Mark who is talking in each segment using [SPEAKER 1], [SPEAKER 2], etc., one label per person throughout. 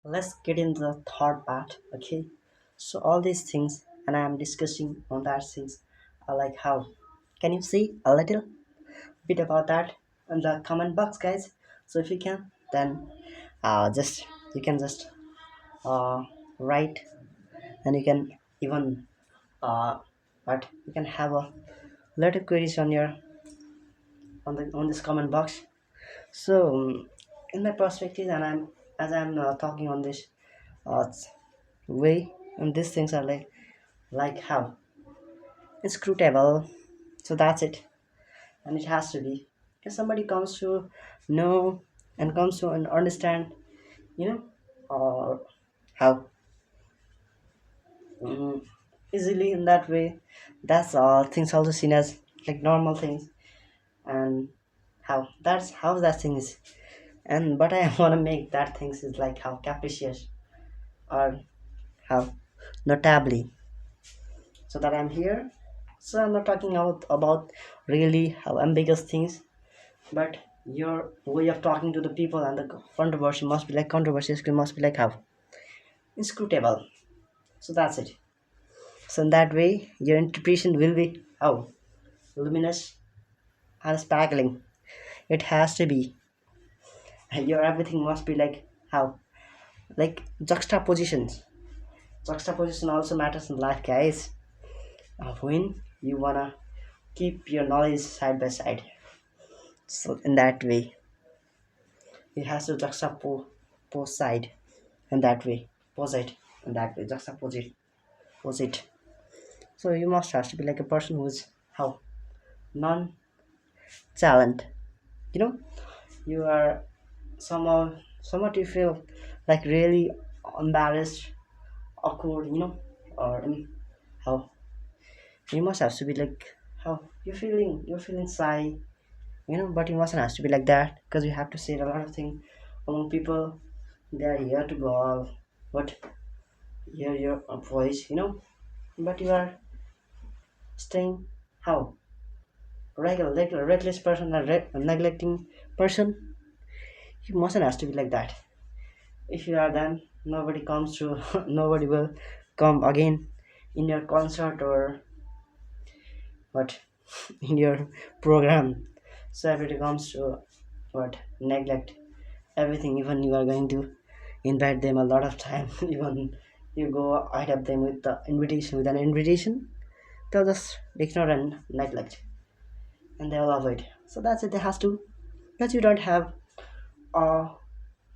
[SPEAKER 1] Let's get into the third part. Okay, so all these things and I am discussing on that things are like how can you see a little bit about that in the comment box, guys? So if you can, then just you can just uh, write, and you can even but you can have a little queries on your on this comment box. So in my perspective, and I'm talking on this uh, way, and these things are like how inscrutable. So that's it, and it has to be. If somebody comes to know and comes to understand, you know, or how mm, easily in that way, that's all things also seen as like normal things, and how that thing is. And but I want to make that things is like how capricious or how notably, so that I'm here. So I'm not talking about really how ambiguous things, but your way of talking to the people and the controversy must be like controversial, must be like how inscrutable. So that's it. So in that way, your interpretation will be how luminous and sparkling. It has to be. Your everything must be like how like juxtapositions. Juxtaposition also matters in life, guys. When you wanna keep your knowledge side by side. So in that way, it has to juxtapose side in that way. Pose it in that way. Juxtapose it. Pose it. So you must have to be like a person who's how non talent. You know, you are somehow somewhat you feel like really embarrassed, awkward, or how you must have to be like how you're feeling shy, but you mustn't have to be like that because you have to say a lot of things among people. They are here to go all but hear your voice, but you are staying how regular like a reckless person, a neglecting person. You mustn't have to be like that. If you are, then nobody comes to nobody will come again in your concert or what in your program. So everybody comes to what neglect everything. Even you are going to invite them a lot of time. Even you go ahead of them with the invitation with an invitation, they'll just ignore and neglect, and they'll avoid. So that's it. They has to because you don't have uh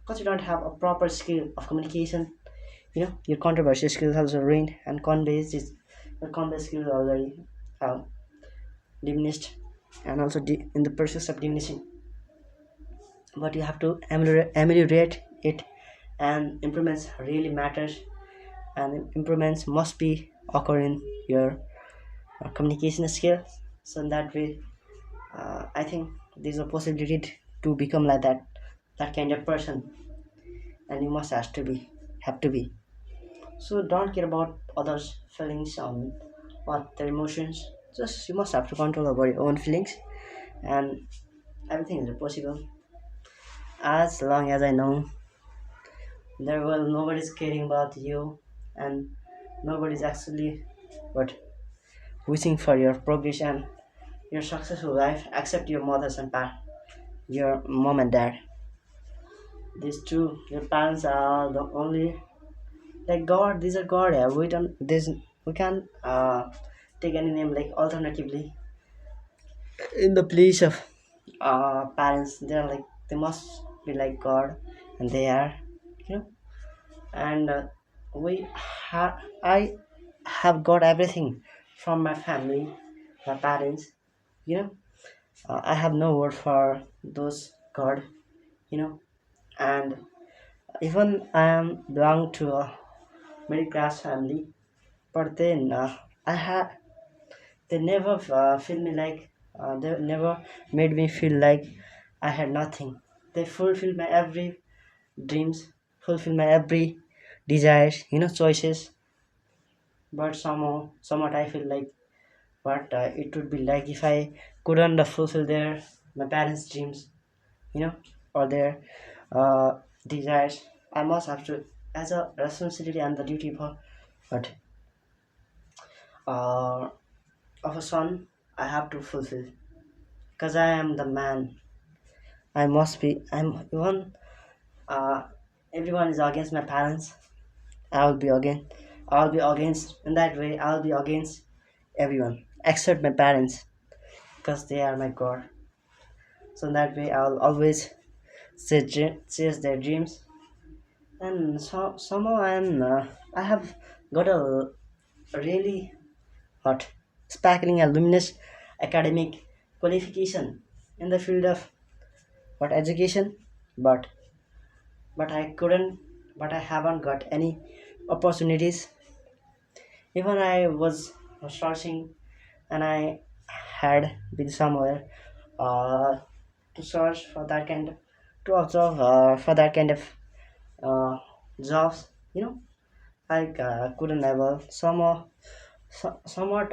[SPEAKER 1] because you don't have a proper skill of communication. Your controversial skills also ruined, and conveys is your convey skills already uh, diminished, and also in the process of diminishing. But you have to ameliorate it, and improvements really matters, and improvements must be occur in your communication skills. So in that way, I think there's a possibility to become like that kind of person, and you must have to be. So don't care about others' feelings on what their emotions. Just you must have to control over your own feelings, and everything is possible. As long as I know, there will nobody's caring about you, and nobody's actually what wishing for your progression, your successful life, except your mothers and your mom and dad. These two, your parents are the only like God. These are God. Yeah, we don't. This we can't take any name like alternatively in the place of parents. They're like they must be like God, and they are, you know. And I have got everything from my family, my parents. You know, I have no word for those God. You know, and even I am belong to a middle class family, but then I had they never feel me like they never made me feel like I had nothing. They fulfill my every dreams, fulfill my every desires, choices. But somehow, somewhat I feel like, but it would be like if I couldn't fulfill my parents' dreams, you know, or their desires. I must have to. as a responsibility and the duty for what uh, of a son I have to fulfill because I am the man. I must be. I'm even. Uh, Everyone is against my parents. I'll be against. I'll be against. In that way, I'll be against everyone except my parents because they are my god. So in that way, I'll always chase their dreams. And so somehow I have got a really hot, sparkling and luminous academic qualification in the field of what education, but I couldn't, but I haven't got any opportunities. Even I was searching, and I had been somewhere uh, to search for that kind of, to observe for that kind of uh, jobs. I couldn't ever somewhat somehow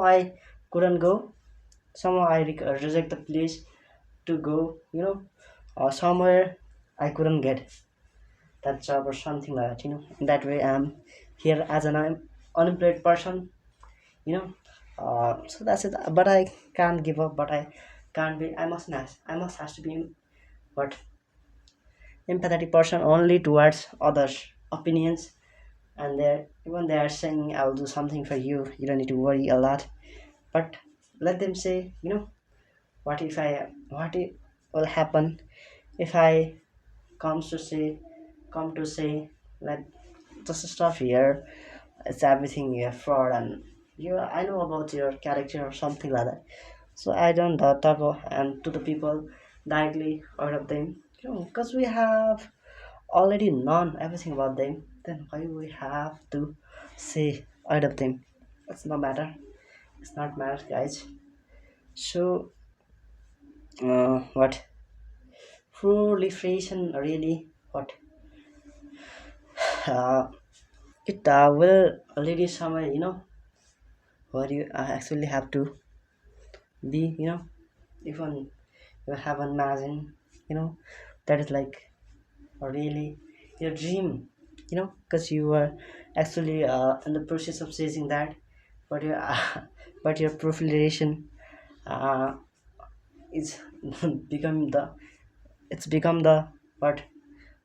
[SPEAKER 1] I couldn't go. Somehow I reject the place to go. Somewhere I couldn't get that job or something like that. In that way I'm here as an unemployed person. So that's it. But I can't give up. But I can't be. I must have to be what empathetic person only towards others' opinions. And they are saying I'll do something for you. You don't need to worry a lot. But let them say. What if will happen if I comes to say come to say let just stop here. It's everything you're fraud and I know about your character or something like that. So I don't talk and to the people directly out of them. Because we have already known everything about them. Then why we have to say out of them? It's no matter. It's not matter, guys. So what proliferation really what uh, it will lead you somewhere. Where you actually have to be. Even you have imagined that is like really your dream. Because you were actually in the process of chasing that, but your but your proliferation uh, is become the it's become the what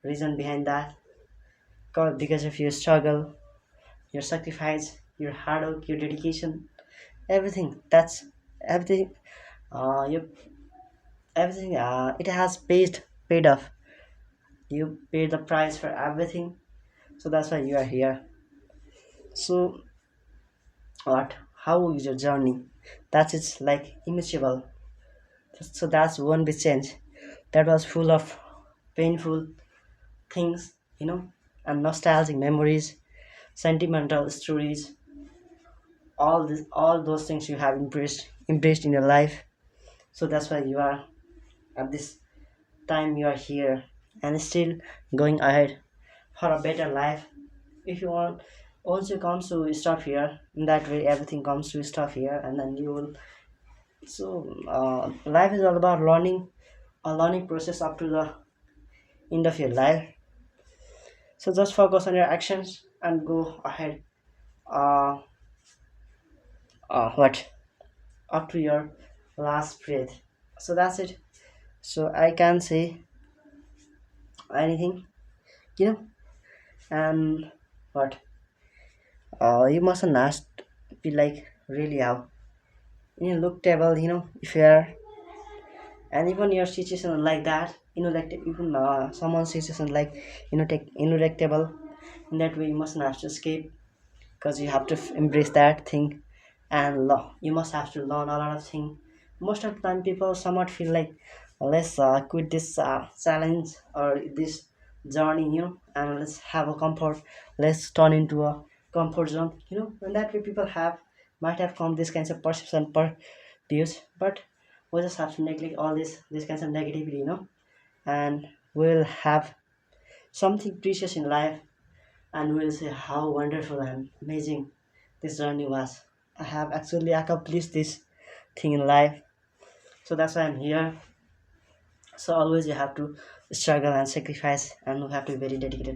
[SPEAKER 1] reason behind that. Because of your struggle, your sacrifice, your hard work, your dedication, everything. That's everything. You everything. It has paid off. You paid the price for everything, so that's why you are here. So what? How is your journey? That is like immeasurable. So that's one big change. That was full of painful things, and nostalgic memories, sentimental stories, all those things you have embraced in your life. So that's why you are at this time you are here and still going ahead for a better life. If you want, also comes to stop here. In that way, everything comes to stop here, and then you will. So life is all about learning, a learning process up to the end of your life. So just focus on your actions and go ahead. Uh, what up to your last breath. So that's it. So I can say anything, you know, and what you mustn't ask be like really how look table. If you're and even your situation like that, like even someone's situation like take ineluctable. In that way, you mustn't have to escape because you have to embrace that thing and you must have to learn a lot of things. Most of the time people somewhat feel like let's quit this challenge or this journey, and let's have a comfort, let's turn into a comfort zone, and that way people have might have come this kinds of perception per views, but we just have to neglect all this kinds of negativity, and we'll have something precious in life, and we'll say how wonderful and amazing this journey was. I have actually accomplished this thing in life. So that's why I'm here. So always you have to struggle and sacrifice, and you have to be very dedicated